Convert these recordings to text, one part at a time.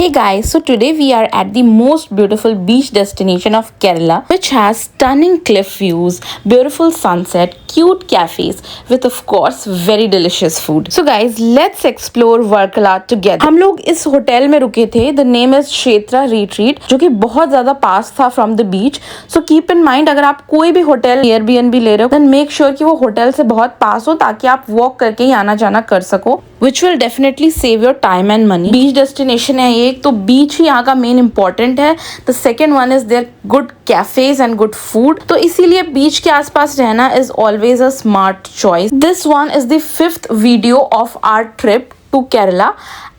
Hey guys, so today we are at the most beautiful beach destination of Kerala, which has stunning cliff views, beautiful sunset, cute cafes with of course very delicious food. So guys, let's explore Varkala together. हम लोग इस hotel में रुके थे. The name is क्षेत्रा retreat, जो कि बहुत ज्यादा पास था from the beach. So keep in mind, अगर आप कोई भी होटल Airbnb ले रहे हो, then make sure कि वो होटल से बहुत पास हो ताकि आप वॉक करके ही आना जाना कर सको, which will definitely save your time and money. Beach destination है एक, तो बीच ही यहाँ का मेन इंपॉर्टेंट है. The second one is there good cafes and good food, तो इसीलिए बीच के आसपास रहना is always a smart choice. This one is the 5th video of our trip to Kerala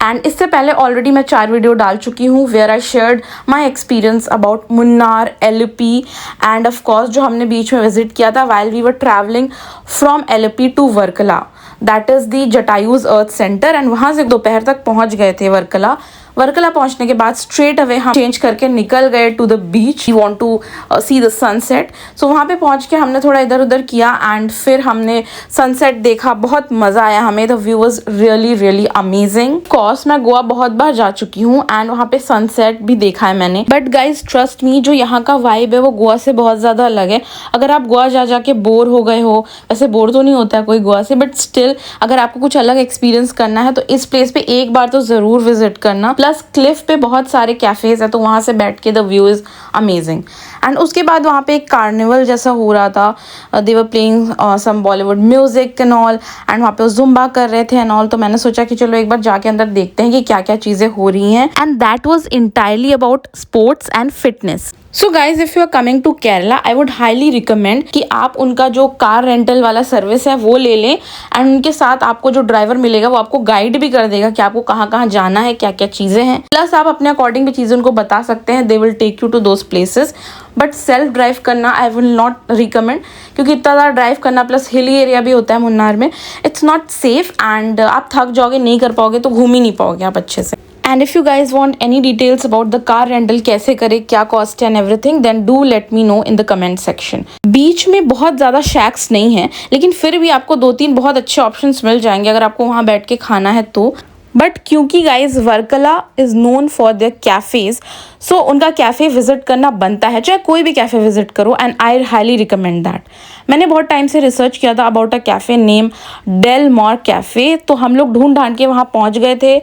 and इससे पहले ऑलरेडी मैं 4 वीडियो डाल चुकी हूँ where I shared my experience about Munnar, Alleppey and of course जो हमने बीच में विजिट किया था while we were travelling from Alleppey to Varkala, that is the Jatayu's earth centre. And वहाँ से दोपहर तक पहुँच गए थे वर्कला. वर्कला पहुंचने के बाद स्ट्रेट अवे हम चेंज करके निकल गए to the beach. We want to see the sunset. So वहाँ पे पहुंच के हमने थोड़ा इधर उधर किया एंड फिर हमने सनसेट देखा. बहुत मज़ा आया हमें. The view was really really amazing. Course मैं गोवा बहुत बार जा चुकी हूँ एंड वहाँ पे सनसेट भी देखा है मैंने, बट गाइज ट्रस्ट मी, जो यहाँ का वाइब है वो गोवा से बहुत ज़्यादा अलग है. अगर आप गोवा जा जाके बोर हो गए हो, वैसे बोर तो नहीं होता है कोई गोवा से, बट स्टिल अगर आपको कुछ अलग एक्सपीरियंस करना है तो इस प्लेस पे एक बार तो ज़रूर विजिट करना. प्लस क्लिफ पे बहुत सारे कैफेज है तो वहाँ से बैठ के the view is amazing. And उसके बाद वहाँ पे एक कार्निवल जैसा हो रहा था. They were playing some Bollywood music and all, and वहाँ पे जुम्बा कर रहे थे एंड ऑल. तो मैंने सोचा कि चलो एक बार जाके अंदर देखते हैं कि क्या क्या चीज़ें हो रही हैं. And that was entirely about sports and fitness. So guys, if you are coming to Kerala, I would highly recommend कि आप उनका जो कार रेंटल वाला सर्विस है वो ले लें. एंड उनके साथ आपको जो ड्राइवर मिलेगा वो आपको गाइड भी कर देगा कि आपको कहाँ कहाँ जाना है, क्या क्या चीज़ें हैं. प्लस आप अपने अकॉर्डिंग भी चीज़ें उनको बता सकते हैं. They will take you to those places. But self drive करना आई विल नॉट रिकमेंड, क्योंकि इतना ज़्यादा ड्राइव करना प्लस हिली एरिया भी होता है मुन्नार में. इट्स नॉट सेफ एंड आप थक जाओगे, नहीं कर पाओगे, तो घूम ही नहीं पाओगे आप अच्छे से. And if you guys want any details about the car rental, कैसे करें, क्या cost and everything, then do let me know in the comment section. बीच में बहुत ज़्यादा शैक्स नहीं है, लेकिन फिर भी आपको 2-3 बहुत अच्छे ऑप्शंस मिल जाएंगे अगर आपको वहाँ बैठ के खाना है तो. बट क्योंकि guys Varkala is known for their cafes, so उनका कैफ़े विजिट करना बनता है, चाहे कोई भी कैफ़े विजिट करो. And I highly recommend that. मैंने बहुत टाइम से रिसर्च किया था about a cafe name Del Mar cafe, तो हम लोग ढूंढ ढांड के वहाँ पहुँच गए थे.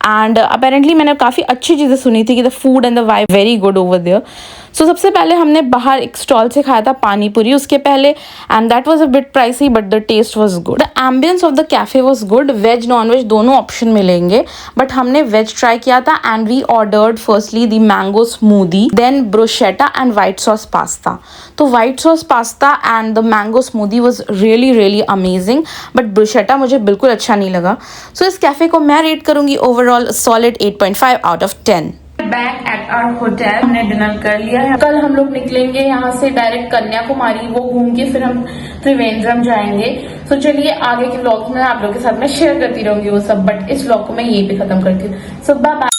एंड अपेरेंटली मैंने काफ़ी अच्छी चीज़ें सुनी थी कि the food and the vibe very good over there. So सबसे पहले हमने बाहर एक स्टॉल से खाया था पानी पूरी उसके पहले, and that was a bit pricey but the taste was good. The ambience of the cafe was good. Veg non veg दोनों ऑप्शन मिलेंगे, बट हमने वेज ट्राई किया था. And we ordered firstly the mango smoothie, then bruschetta and white sauce pasta. तो white sauce pasta and the mango smoothie was really really amazing, but bruschetta मुझे बिल्कुल अच्छा नहीं लगा. सो इस कैफ़े को मैं रेट करूँगी overall solid 8.5 out of 10. Back at our hotel, हमने डिनर कर लिया है. कल हम लोग निकलेंगे यहाँ से डायरेक्ट कन्याकुमारी, वो घूम के फिर हम त्रिवेंद्रम जाएंगे. तो चलिए आगे के व्लॉग में आप लोगों के साथ मैं शेयर करती रहूंगी वो सब, बट इस व्लॉग को मैं यहीं पे खत्म करती हूँ. सो बाय बाय.